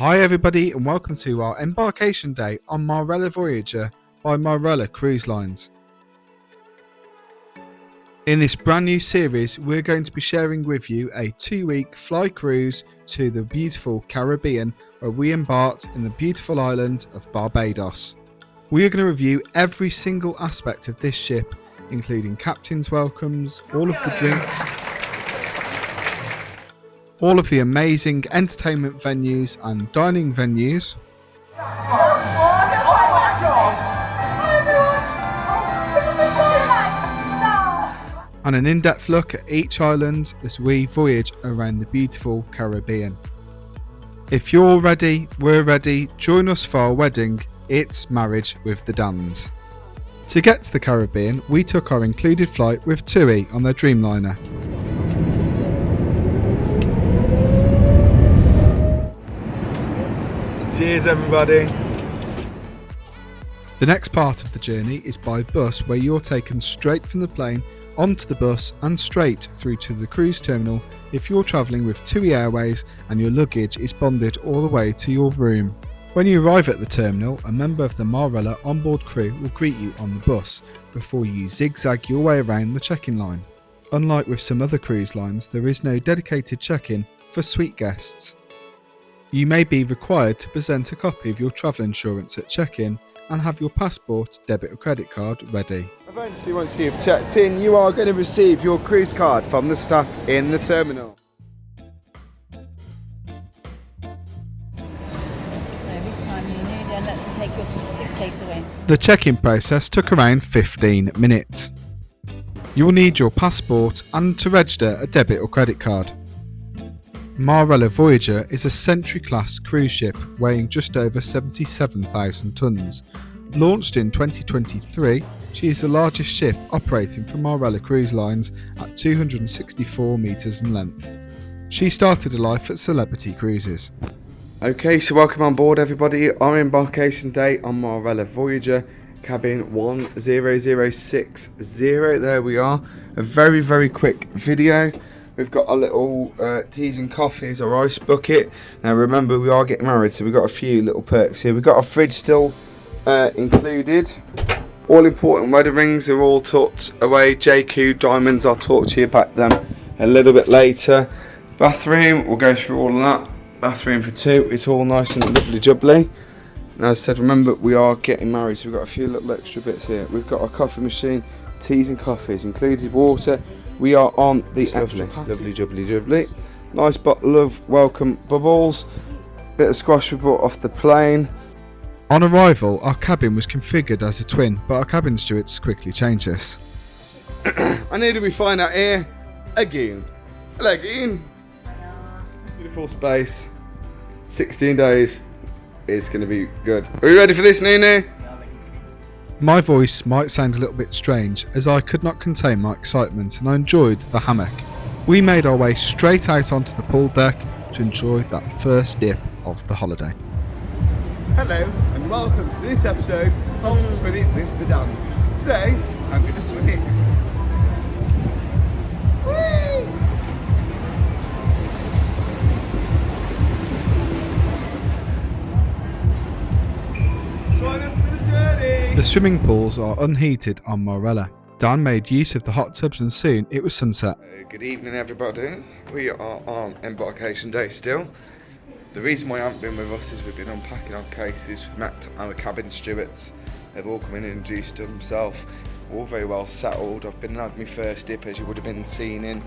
Hi everybody and welcome to our embarkation day on Marella Voyager by Marella Cruise Lines. In this brand new series we're going to be sharing with you a 2-week fly cruise to the beautiful Caribbean where we embarked in the beautiful island of Barbados. We are going to review every single aspect of this ship, including captain's welcomes, all of the drinks, all of the amazing entertainment venues and dining venues, and an in-depth look at each island as we voyage around the beautiful Caribbean. If you're ready, we're ready. Join us for our wedding. It's Marriage with the Dans. To get to the Caribbean, we took our included flight with TUI on their Dreamliner. Cheers everybody! The next part of the journey is by bus, where you're taken straight from the plane onto the bus and straight through to the cruise terminal if you're travelling with TUI Airways and your luggage is bonded all the way to your room. When you arrive at the terminal, a member of the Marella onboard crew will greet you on the bus before you zigzag your way around the check-in line. Unlike with some other cruise lines, there is no dedicated check-in for suite guests. You may be required to present a copy of your travel insurance at check-in and have your passport, debit or credit card ready. Eventually, once you've checked in, you are going to receive your cruise card from the staff in the terminal. This time you need and let them take your suitcase away. The check-in process took around 15 minutes. You will need your passport and to register a debit or credit card. Marella Voyager is a Century-class cruise ship weighing just over 77,000 tonnes. Launched in 2023, she is the largest ship operating for Marella Cruise Lines at 264 metres in length. She started her life at Celebrity Cruises. Okay, so welcome on board everybody. Our embarkation day on Marella Voyager, cabin 10060. There we are. A very quick video. We've got a little teas and coffees, our ice bucket. Now remember, we are getting married, so we've got a few little perks here. We've got our fridge still included. All important wedding rings are all tucked away. JQ diamonds, I'll talk to you about them a little bit later. Bathroom, we'll go through all of that. Bathroom for two, it's all nice and lovely jubbly. Now, as I said, remember, we are getting married, so we've got a few little extra bits here. We've got our coffee machine, teas and coffees, included water. We are on the lovely jubbly. Nice bottle of welcome bubbles. Bit of squash we brought off the plane. On arrival, our cabin was configured as a twin, but our cabin stewards quickly changed this. And who do we find out here? A goon. Hello, goon. Beautiful space. 16 days. It's going to be good. Are you ready for this, Nunu? My voice might sound a little bit strange as I could not contain my excitement and I enjoyed the hammock. We made our way straight out onto the pool deck to enjoy that first dip of the holiday. Hello and welcome to this episode of Swimming with the Dans. Today I'm going to swim. Whee! Join us for the journey! The swimming pools are unheated on Marella. Dan made use of the hot tubs and soon it was sunset. Good evening everybody. We are on embarkation day still. The reason why I haven't been with us is we've been unpacking our cases. We've met our cabin stewards. They've all come in and introduced themselves. We're all very well settled. I've been and had my first dip, as you would have been seen in.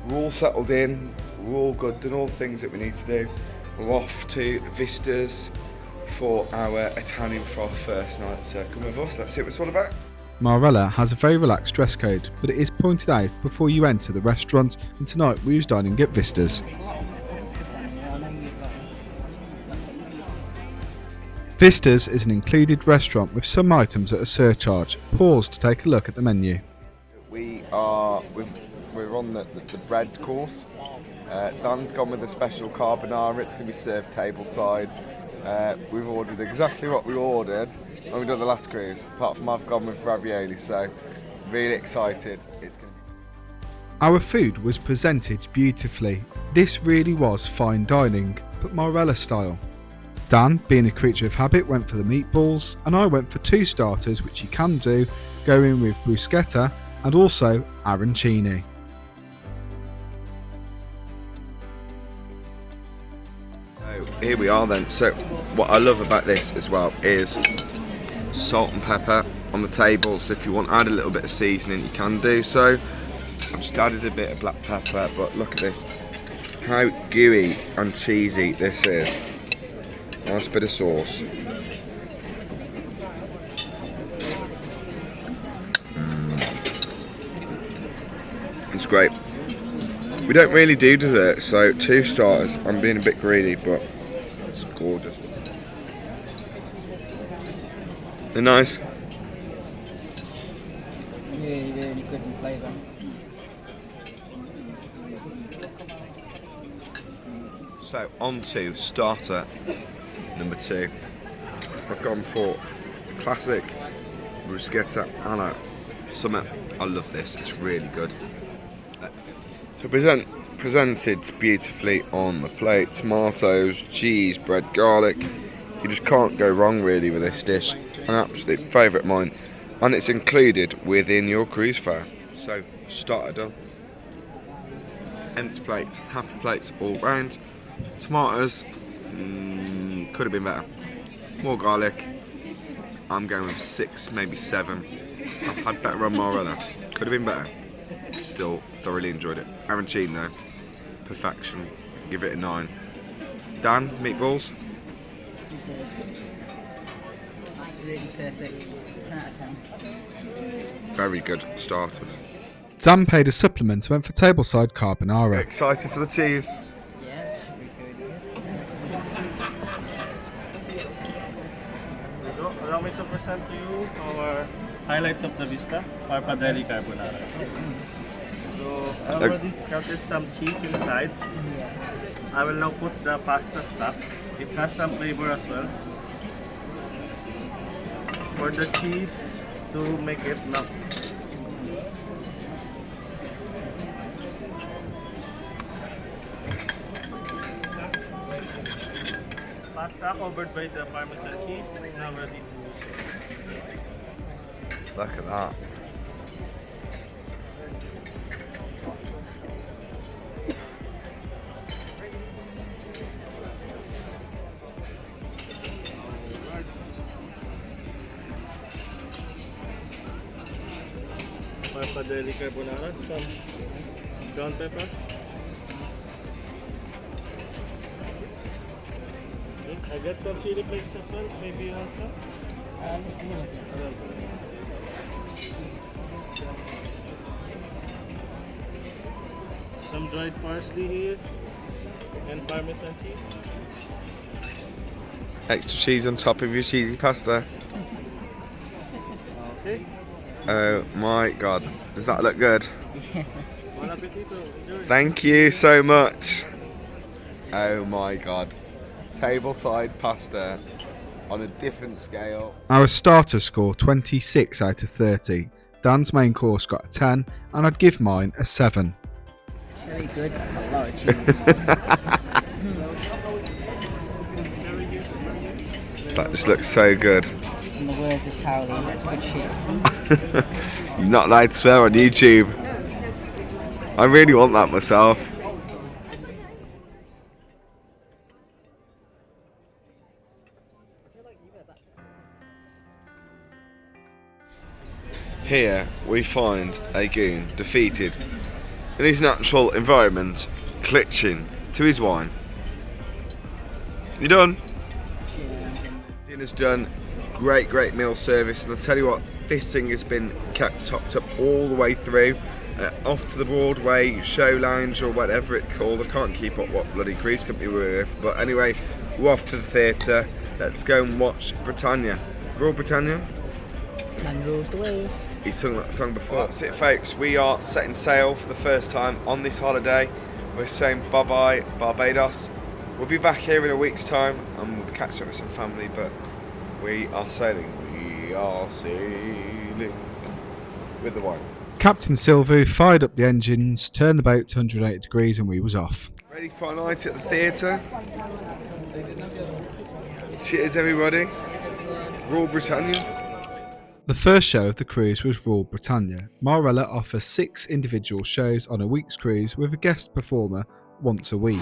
We're all settled in. We're all good, done all the things that we need to do. We're off to Vistas for our Italian for our first night. So come with us, let's see what it's all about. Marella has a very relaxed dress code, but it is pointed out before you enter the restaurant, and tonight we was dining at Vistas. Vistas is an included restaurant with some items at a surcharge. Pause to take a look at the menu. We're on the bread course. Dan's gone with a special carbonara. It's going to be served tableside. We've ordered exactly what we ordered when we done the last cruise, apart from I've gone with ravioli, so really excited. It's going to be... Our food was presented beautifully. This really was fine dining, but Marella style. Dan, being a creature of habit, went for the meatballs, and I went for 2 starters, which you can do, going with bruschetta and also arancini. So here we are then. So what I love about this as well is salt and pepper on the table, so if you want to add a little bit of seasoning you can do so. I've just added a bit of black pepper, but look at this, how gooey and cheesy this is. Nice bit of sauce. It's great. We don't really do dessert, so 2 starters. I'm being a bit greedy, but it's gorgeous. They're nice. Really, really good in flavour. So on to starter number 2. I've gone for classic bruschetta alla summer. I love this, it's really good. Let's go. So presented beautifully on the plate. Tomatoes, cheese, bread, garlic. You just can't go wrong really with this dish. An absolute favourite of mine. And it's included within your cruise fare. So starter done. Empty plates, happy plates all round. Tomatoes, could have been better. More garlic. I'm going with 6, maybe 7. I've had better on Marella. Could have been better. Still thoroughly enjoyed it. Arancini though, perfection. Give it a 9. Dan, meatballs? Absolutely perfect. 10 out of 10. Very good starters. Dan paid a supplement and went for tableside carbonara. Excited for the cheese. Yes, should be good. So, allow me to present to you our highlights of the Vista, Barbados Carbonara. So, I already scattered some cheese inside. Yeah. I will now put the pasta stuff. It has some flavor as well. For the cheese to make it melt. Pasta covered by the Parmesan cheese is now ready to Look at that. Barbados Carbonara, some ground pepper. I got some chili flakes as well, maybe you want some? Some dried parsley here and Parmesan cheese. Extra cheese on top of your cheesy pasta. Okay. Oh my god, does that look good? Buon appetito. Enjoy. Thank you so much. Oh my god. Tableside pasta on a different scale. Our starter score 26 out of 30. Dan's main course got a 10 and I'd give mine a 7. Very good. That's a lot of cheese. That just looks so good. In the words of Towley, that's good shit. You're not allowed to swear on YouTube. I really want that myself. Here we find a goon defeated in his natural environment, clutching to his wine. You done? Dinner's done. Great meal service, and I'll tell you what, this thing has been kept topped up all the way through. Off to the Broadway show lounge or whatever it's called. I can't keep up what bloody cruise company we're with, but anyway, we're off to the theatre. Let's go and watch Britannia. Royal Britannia? Man rules the waves. He's sung that song before. That's it, folks. We are setting sail for the first time on this holiday. We're saying bye-bye Barbados. We'll be back here in a week's time and we'll be catching up with some family, but we are sailing. We are sailing with the wine. Captain Silvu fired up the engines, turned the boat to 180 degrees and we was off. Ready for a night at the theatre? Cheers, everybody. Royal Britannia. The first show of the cruise was Royal Britannia. Marella offers 6 individual shows on a week's cruise with a guest performer once a week.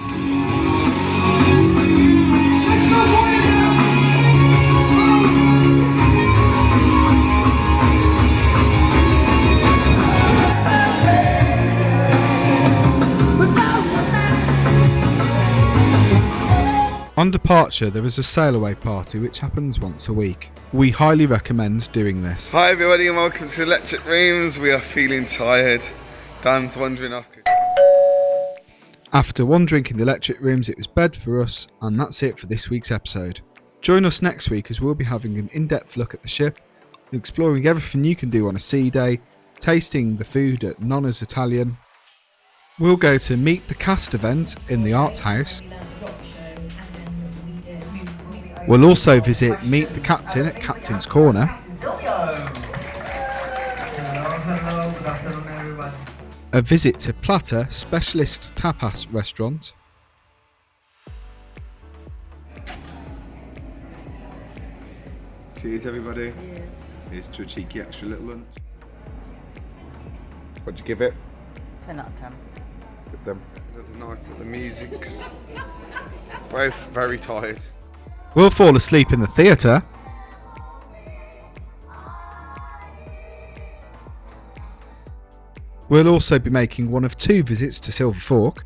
On departure, there is a sail away party which happens once a week. We highly recommend doing this. Hi everybody and welcome to the Electric Rooms. We are feeling tired. Dan's wandering off. After one drink in the Electric Rooms, it was bed for us, and that's it for this week's episode. Join us next week as we'll be having an in-depth look at the ship, exploring everything you can do on a sea day, tasting the food at Vistas Italian. We'll go to Meet the Cast event in the Arts House. We'll also visit Meet the Captain at Captain's Corner. Hello, good afternoon everyone. A visit to Plata Specialist Tapas Restaurant. Cheers, everybody. Here's to a cheeky extra little lunch. What'd you give it? 10 out of 10. Get them. Another night at the music's. Both very tired. We'll fall asleep in the theatre. We'll also be making one of 2 visits to Silver Fork.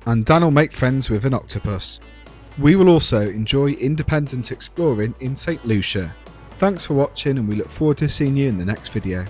And Dan will make friends with an octopus. We will also enjoy independent exploring in St. Lucia. Thanks for watching and we look forward to seeing you in the next video.